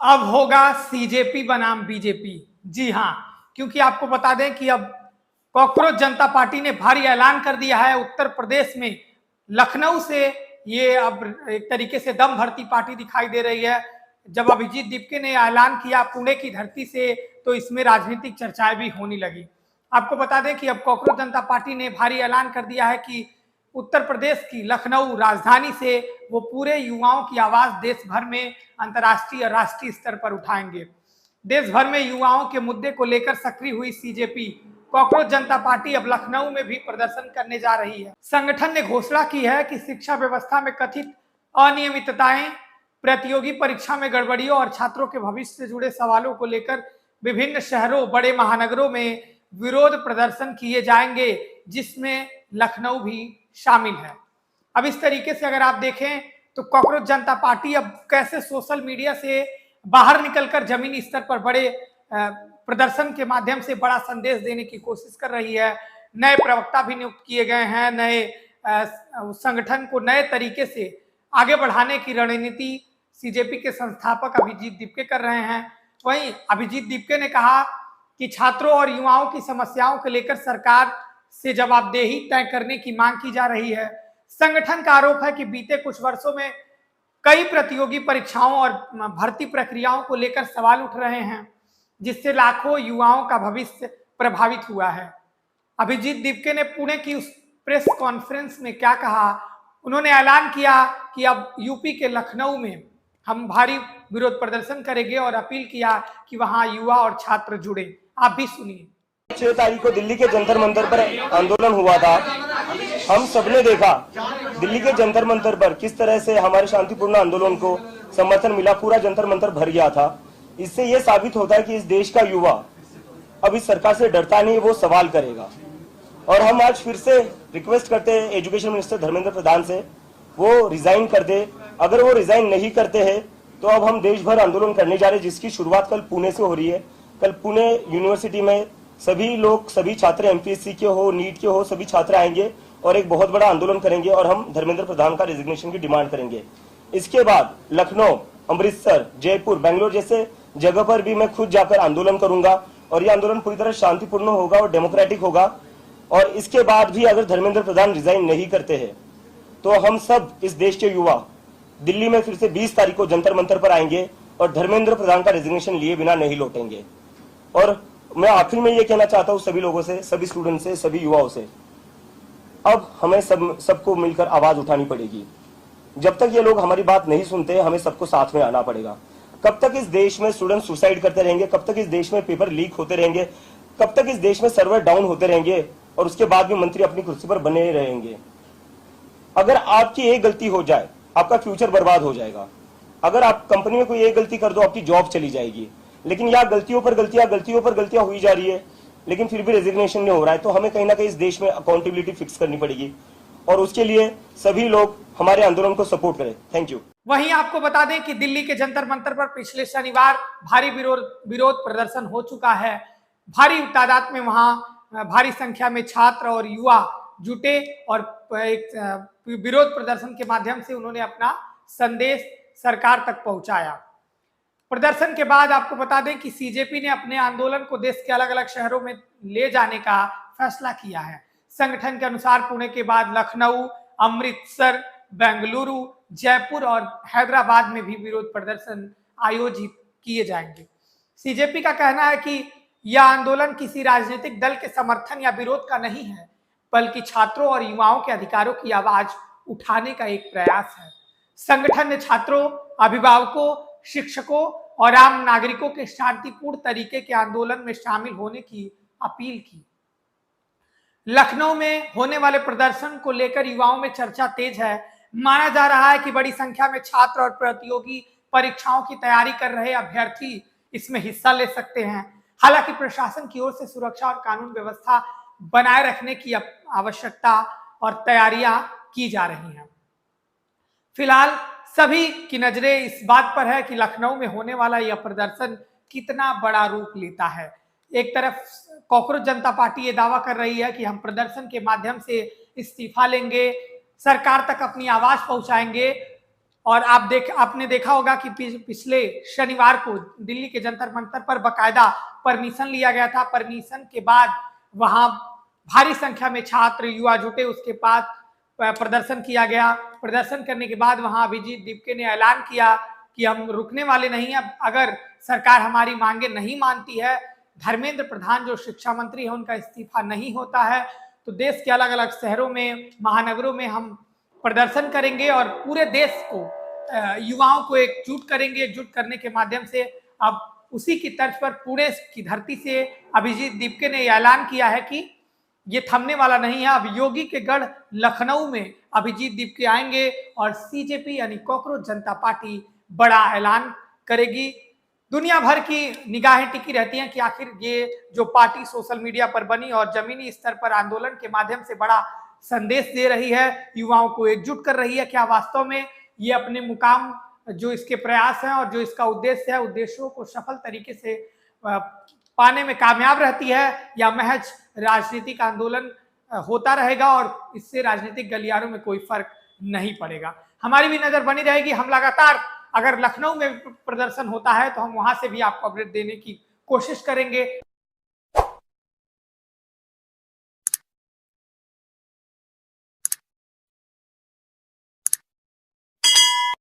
अब होगा सीजेपी बनाम बीजेपी। जी हां, क्योंकि आपको बता दें कि अब कॉकरोच जनता पार्टी ने भारी ऐलान कर दिया है। उत्तर प्रदेश में लखनऊ से ये अब एक तरीके से दम भरती पार्टी दिखाई दे रही है। जब अभिजीत दीपके ने ऐलान किया पुणे की धरती से, तो इसमें राजनीतिक चर्चाएं भी होने लगी। आपको बता दें कि अब कॉकरोच जनता पार्टी ने भारी ऐलान कर दिया है कि उत्तर प्रदेश की लखनऊ राजधानी से वो पूरे युवाओं की आवाज देश भर में, अंतर्राष्ट्रीय और राष्ट्रीय स्तर पर उठाएंगे। देश भर में युवाओं के मुद्दे को लेकर सक्रिय हुई सीजेपी कॉकरोच जनता पार्टी अब लखनऊ में भी प्रदर्शन करने जा रही है। संगठन ने घोषणा की है कि शिक्षा व्यवस्था में कथित अनियमितताएं, प्रतियोगी परीक्षा में गड़बड़ियों और छात्रों के भविष्य से जुड़े सवालों को लेकर विभिन्न शहरों, बड़े महानगरों में विरोध प्रदर्शन किए जाएंगे, जिसमें लखनऊ भी शामिल है। अब इस तरीके से अगर आप देखें तो कॉकरोच जनता पार्टी अब कैसे सोशल मीडिया से बाहर निकलकर जमीनी स्तर पर बड़े प्रदर्शन के माध्यम से बड़ा संदेश देने की कोशिश कर रही है। नए प्रवक्ता भी नियुक्त किए गए हैं। नए संगठन को नए तरीके से आगे बढ़ाने की रणनीति सीजेपी के संस्थापक अभिजीत दीपके कर रहे हैं। वहीं अभिजीत दीपके ने कहा कि छात्रों और युवाओं की समस्याओं को लेकर सरकार से जवाबदेही तय करने की मांग की जा रही है। संगठन का आरोप है कि बीते कुछ वर्षों में कई प्रतियोगी परीक्षाओं और भर्ती प्रक्रियाओं को लेकर सवाल उठ रहे हैं, जिससे लाखों युवाओं का भविष्य प्रभावित हुआ है। अभिजीत दीपके ने पुणे की उस प्रेस कॉन्फ्रेंस में क्या कहा? उन्होंने ऐलान किया कि अब यूपी के लखनऊ में हम भारी विरोध प्रदर्शन करेंगे और अपील किया कि वहां युवा और छात्र जुड़े। आप भी सुनिए। 6 तारीख को दिल्ली के जंतर मंतर पर आंदोलन हुआ था। हम सबने देखा दिल्ली के जंतर मंतर पर किस तरह से हमारे शांतिपूर्ण आंदोलन को समर्थन मिला। पूरा जंतर मंतर भर गया था। इससे यह साबित होता है कि इस देश का युवा अब इस सरकार से डरता नहीं, वो सवाल करेगा। और हम आज फिर से रिक्वेस्ट करते हैं एजुकेशन मिनिस्टर धर्मेंद्र प्रधान से, वो रिजाइन कर दे। अगर वो रिजाइन नहीं करते हैं तो अब हम देश भर आंदोलन करने जा रहे हैं, जिसकी शुरुआत कल पुणे से हो रही है। कल पुणे यूनिवर्सिटी में सभी लोग, सभी छात्र, एमपीएससी के हो, नीट के हो, सभी छात्र आएंगे और एक बहुत बड़ा आंदोलन करेंगे और हम धर्मेंद्र प्रधान का रेजिग्नेशन की डिमांड करेंगे। इसके बाद लखनऊ, अमृतसर, जयपुर, बेंगलोर जैसे जगह पर भी मैं खुद जाकर आंदोलन करूंगा और यह आंदोलन पूरी तरह शांतिपूर्ण होगा और डेमोक्रेटिक होगा। और इसके बाद भी अगर धर्मेंद्र प्रधान रिजाइन नहीं करते हैं तो हम सब इस देश के युवा दिल्ली में फिर से 20 तारीख को जंतर मंतर पर आएंगे और धर्मेंद्र प्रधान का रेजिग्नेशन लिए बिना नहीं लौटेंगे। और मैं आखिर में ये कहना चाहता हूं सभी लोगों से, सभी स्टूडेंट से, सभी युवाओं से, अब हमें सबको मिलकर आवाज उठानी पड़ेगी। जब तक ये लोग हमारी बात नहीं सुनते, हमें सबको साथ में आना पड़ेगा। कब तक इस देश में स्टूडेंट सुसाइड करते रहेंगे? कब तक इस देश में पेपर लीक होते रहेंगे? कब तक इस देश में सर्वर डाउन होते रहेंगे और उसके बाद भी मंत्री अपनी कुर्सी पर बने रहेंगे? अगर आपकी एक गलती हो जाए, आपका फ्यूचर बर्बाद हो जाएगा। अगर आप कंपनी में कोई एक गलती कर दो, आपकी जॉब चली जाएगी। लेकिन यहाँ गलतियों पर गलतियां हुई जा रही है, लेकिन फिर भी रेजिग्नेशन नहीं हो रहा है। तो हमें कहीं ना कहीं इस देश में अकाउंटेबिलिटी फिक्स करनी पड़ेगी और उसके लिए सभी लोग हमारे आंदोलन को सपोर्ट करें। Thank you. वहीं आपको बता दें कि दिल्ली के जंतर मंतर पर पिछले शनिवार भारी विरोध प्रदर्शन हो चुका है। भारी तादाद में वहां भारी संख्या में छात्र और युवा जुटे और एक विरोध प्रदर्शन के माध्यम से उन्होंने अपना संदेश सरकार तक पहुंचाया। प्रदर्शन के बाद आपको बता दें कि सीजेपी ने अपने आंदोलन को देश के अलग अलग शहरों में ले जाने का फैसला किया है। संगठन के अनुसार पुणे के बाद लखनऊ, अमृतसर, बेंगलुरु, जयपुर और हैदराबाद में भी विरोध प्रदर्शन आयोजित किए जाएंगे। सीजेपी का कहना है कि यह आंदोलन किसी राजनीतिक दल के समर्थन या विरोध का नहीं है, बल्कि छात्रों और युवाओं के अधिकारों की आवाज उठाने का एक प्रयास है। संगठन ने छात्रों, अभिभावकों, शिक्षकों और आम नागरिकों के शांतिपूर्ण तरीके के आंदोलन में शामिल होने की अपील की। लखनऊ में होने वाले प्रदर्शन को लेकर युवाओं में चर्चा तेज है। माना जा रहा है कि बड़ी संख्या में छात्र और प्रतियोगी परीक्षाओं की तैयारी कर रहे अभ्यर्थी इसमें हिस्सा ले सकते हैं। हालांकि प्रशासन की ओर से सुरक्षा और कानून व्यवस्था बनाए रखने की आवश्यकता और तैयारियां की जा रही हैं। फिलहाल सभी की नजरें इस बात पर है कि लखनऊ में होने वाला यह प्रदर्शन कितना बड़ा रूप लेता है। एक तरफ कॉकरोच जनता पार्टी ये दावा कर रही है कि हम प्रदर्शन के माध्यम से इस्तीफा लेंगे, सरकार तक अपनी आवाज पहुंचाएंगे, और आपने देखा होगा कि पिछले शनिवार को दिल्ली के जंतर मंतर पर बकायदा परमिशन लिया गया था। परमिशन के बाद वहां भारी संख्या में छात्र युवा जुटे, उसके बाद प्रदर्शन किया गया। प्रदर्शन करने के बाद वहां अभिजीत दीपके ने ऐलान किया कि हम रुकने वाले नहीं हैं, अगर सरकार हमारी मांगे नहीं मानती है, धर्मेंद्र प्रधान जो शिक्षा मंत्री है उनका इस्तीफा नहीं होता है, तो देश के अलग अलग शहरों में, महानगरों में हम प्रदर्शन करेंगे और पूरे देश को, युवाओं को एकजुट करेंगे। एकजुट करने के माध्यम से अब उसी की तर्ज पर पुणे की धरती से अभिजीत दीपके ने ऐलान किया है कि ये थमने वाला नहीं है। अब योगी के गढ़ लखनऊ में अभिजीत दीपके आएंगे और सीजेपी यानी कॉकरोच जनता पार्टी बड़ा ऐलान करेगी। दुनिया भर की निगाहें टिकी रहती हैं कि आखिर ये जो पार्टी सोशल मीडिया पर बनी और जमीनी स्तर पर आंदोलन के माध्यम से बड़ा संदेश दे रही है, युवाओं को एकजुट कर रही है, क्या वास्तव में ये अपने मुकाम, जो इसके प्रयास हैं और जो इसका उद्देश्य है, उद्देश्यों को सफल तरीके से पाने में कामयाब रहती है, या महज राजनीतिक आंदोलन होता रहेगा और इससे राजनीतिक गलियारों में कोई फर्क नहीं पड़ेगा। हमारी भी नजर बनी रहेगी। हम लगातार, अगर लखनऊ में प्रदर्शन होता है तो हम वहां से भी आपको अपडेट देने की कोशिश करेंगे।